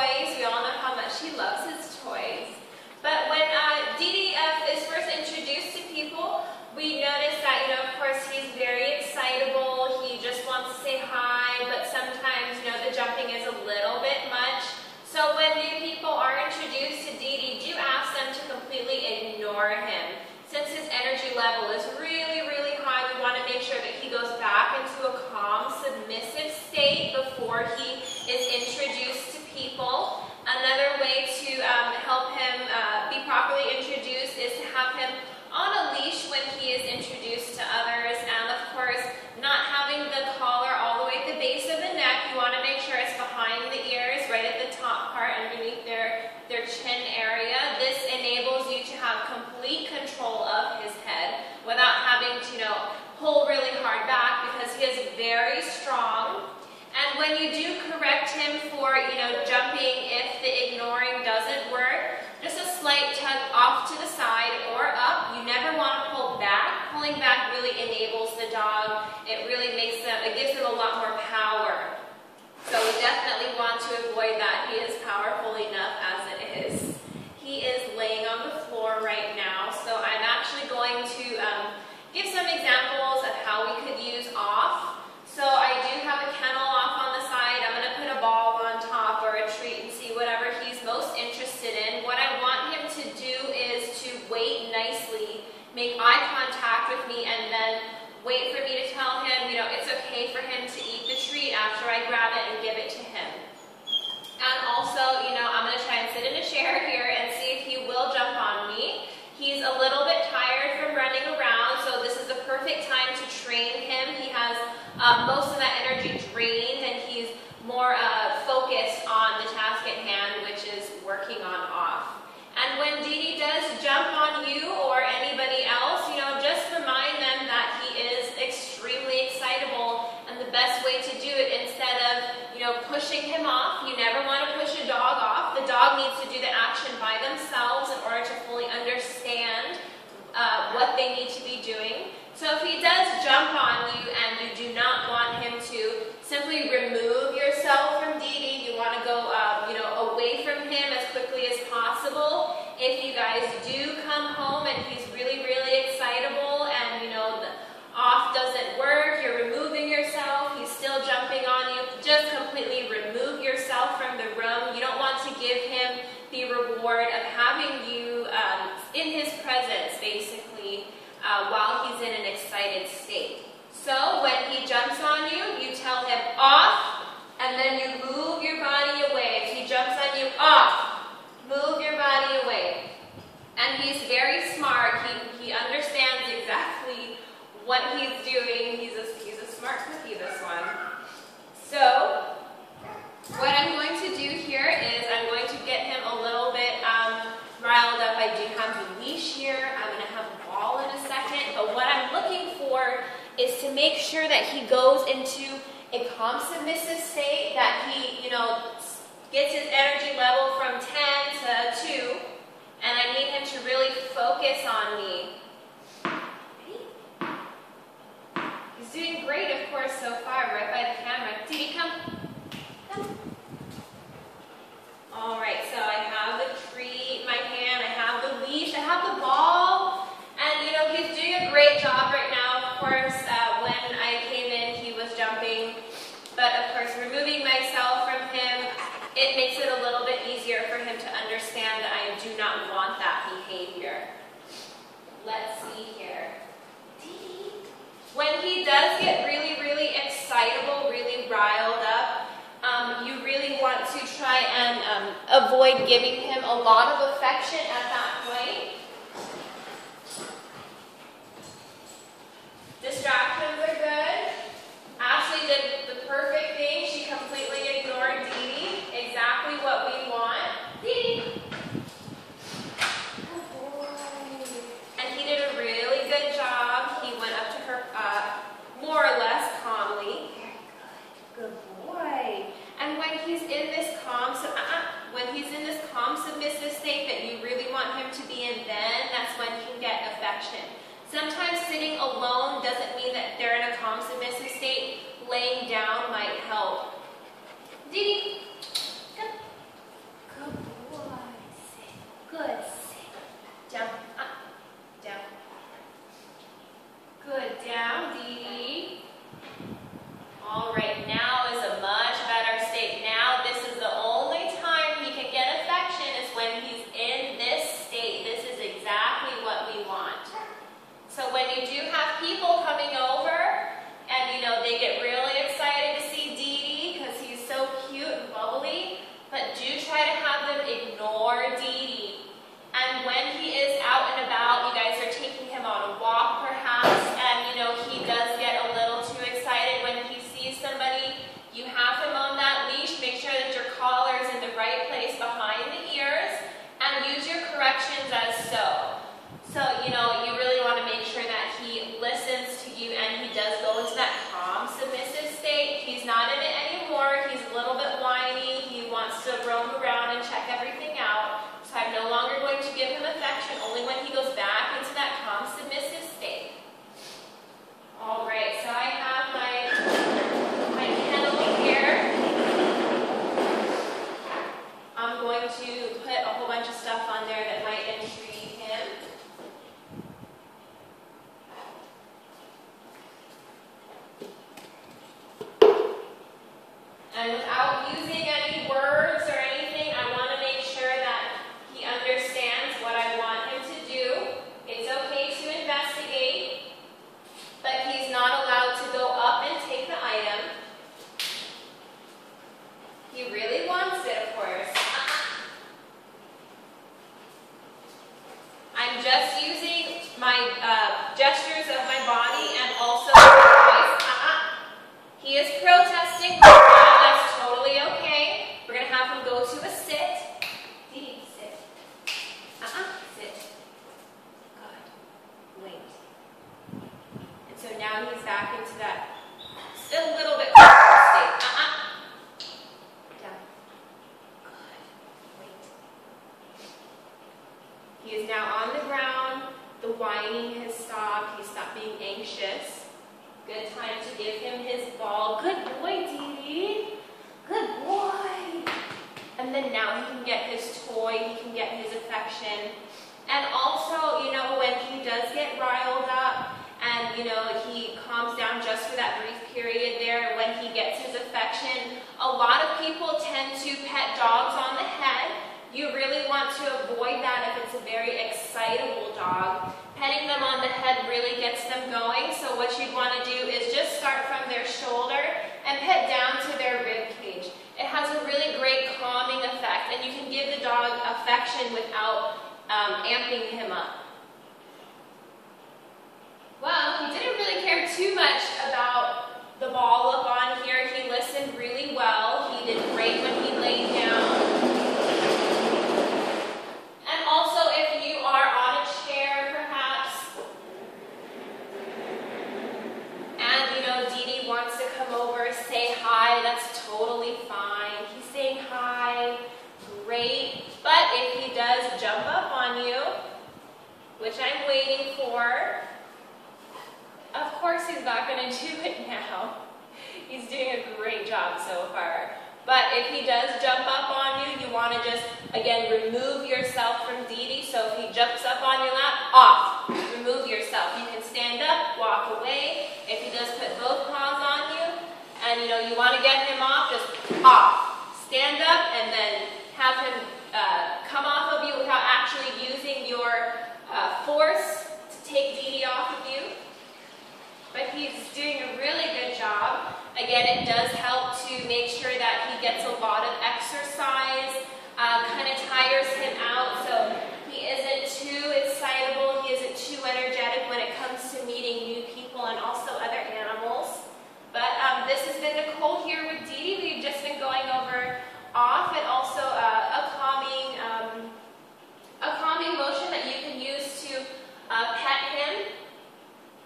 toys. We all know how much he loves his toys. But when Didi is first introduced to people, we notice that, of course, he's very excitable. He just wants to say hi, but sometimes, the jumping is a little bit much. So when new people are introduced to Didi, do ask them to completely ignore him. Since his energy level is really, really high, we want to make sure that he goes back into a calm, submissive state before he is introduced to people. Another way to help him be properly introduced is to have him on a leash when he is introduced to others, and of course, not having the collar all the way at the base of the neck. You want to make sure it's behind the ears, right at the top part, underneath their chin area. This enables you to have complete control of his head without having to, pull really hard back, because he is very strong. And when you do correct him for, jumping, if the ignoring doesn't work, just a slight tug off to the side or up. You never want to pull back. Pulling back really enables the dog. It really gives them a lot more power. So we definitely want to avoid that. He is powerful enough as it is. He is laying on the floor right now, so I'm actually going to give some examples of how we could use off. So I do have a kennel off on the side. I'm going to put a ball on top or a treat and see whatever he's most interested in. What I want him to do is to wait nicely, make eye contact with me, and then wait for me to tell him, it's okay for him to eat the treat after I grab it and give it to him. And also, I'm going to try and sit in a chair here and see if he will jump on me. He's a little bit tired from running around, so this is the perfect time to train him. He has most of that energy drained, and he's more focused on the task at hand, which is working on off. And when Didi does jump on you or anybody else, just remind them that he is extremely excitable, and the best way to do it, instead of, pushing him off, you never want to push a dog off. The dog needs to do the action by themselves in order to fully understand what they need to be doing. So if he does jump on you and you do not want him to, simply remove yourself from Didi. You want to go, away from him as quickly as possible. If you guys do come home and he's really, really excitable and, the off doesn't work, you're removing yourself, he's still jumping on you, just completely remove yourself from the room. You don't want to give him the reward of having you in his presence, basically, while he's in an excited state. So when he jumps on you, you tell him off, and then you move your body away. If he jumps on you, off, move your body away. And he's very smart. He understands exactly what he's doing. He's a smart cookie, this one. So what I'm going to do here is I'm going to get him a little bit riled up. I do have the leash here. I'm going to have a ball in a second. But what I'm looking for is to make sure that he goes into a calm, submissive state, that he, gets his energy level from 10 to 2, and I need him to really focus on me. He's doing great, of course, so far, right by the camera. Didi, come. Come. All right, so I have the treat in my hand, I have the leash, I have the ball, and, he's doing a great job right now. Of course, when I came in, he was jumping, but of course, removing myself from him, it makes it a little bit easier for him to understand that I do not want that behavior. Let's see here. When he does get really, really excitable, really riled up, you really want to try and avoid giving him a lot of affection at that point. Distractions are good. Ashley did the perfect thing. She completely ignored Didi. Exactly what we want. Didi. Good boy. And he did a really good job. He went up to her more or less calmly. Very good. Good boy. And when he's in this calm, submissive state that you really want him to be in, then that's when he can get affection. Sometimes sitting alone doesn't mean that they're in a calm, submissive state. Laying down might help. Didi, come. ignore Didi. And when he is out and about, you guys are taking him on a walk perhaps, and he does get a little too excited when he sees somebody. You have him on that leash. Make sure that your collar is in the right place behind the ears, and use your corrections as so. So, you really want to make sure that he listens to you and he does go into that calm, submissive state. He's not in it anymore. He's a little bit whiny. He wants to roam around and check everything out. So I'm no longer going to give him affection, only when he goes back into that calm, submissive state. All right, so I have my kennel here. I'm going to put a whole bunch of stuff on there that might intrigue him. And without using any words or anything, I want to make sure that he understands what I want him to do. It's okay to investigate, but he's not allowed to go up and take the item. He really wants it, of course. I'm just using my gestures of my body and also my voice. He is protesting. That's totally okay. We're going to have him go to a sit. Didi, sit. Sit. Good. Wait. And so now he's back into that still a little bit comfortable state. Down. Good. Wait. He is now on the ground. The whining has stopped. He's stopped being anxious. Good time to give him his ball. Good boy, Didi. Good boy. And then now he can get his toy. He can get his affection. And also, when he does get riled up and, he calms down just for that brief period there when he gets his affection, a lot of people tend to pet dogs on the head. You really want to avoid that if it's a very excitable dog. Petting them on the head really gets them going, so what you'd want to do is just start from their shoulder and pet down to their rib cage. It has a really great calming effect, and you can give the dog affection without amping him up. Well, he didn't really care too much about the ball up on here. He listened really well. He did great when he laid down. And also, if you are on a chair, perhaps, and Didi wants to come over, say hi, that's totally fine. He's saying hi, great. But if he does jump up on you, which I'm waiting for, of course he's not going to do it now. He's doing a great job so far. But if he does jump up on you, you want to just, again, remove yourself from Didi. So if he jumps up on your lap, off. Remove yourself. You can stand up, walk away. If he does put both paws on you, and you want to get him off, just off. Stand up and then have him come off of you without actually using your force to take Didi off of you. But he's doing a really good job. Again, it does help to make sure that he gets a lot of exercise, kind of tires him out, so he isn't too excitable, he isn't too energetic when it comes to meeting new people and also other animals. But this has been Nicole here with Didi. We've just been going over off and also a calming motion that you can use to pet him.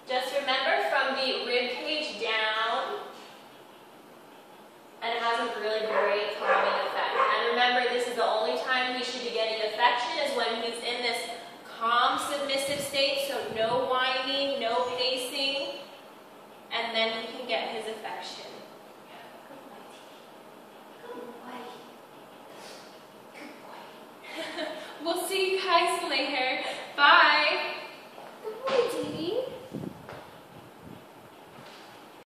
Just remember, from the rib cage down, and it has a really great calming effect. And remember, this is the only time he should be getting affection is when he's in this calm, submissive state, so no whining, no pacing, and then he can get his affection. Good boy. Good boy. Good boy. We'll see you guys later. Bye.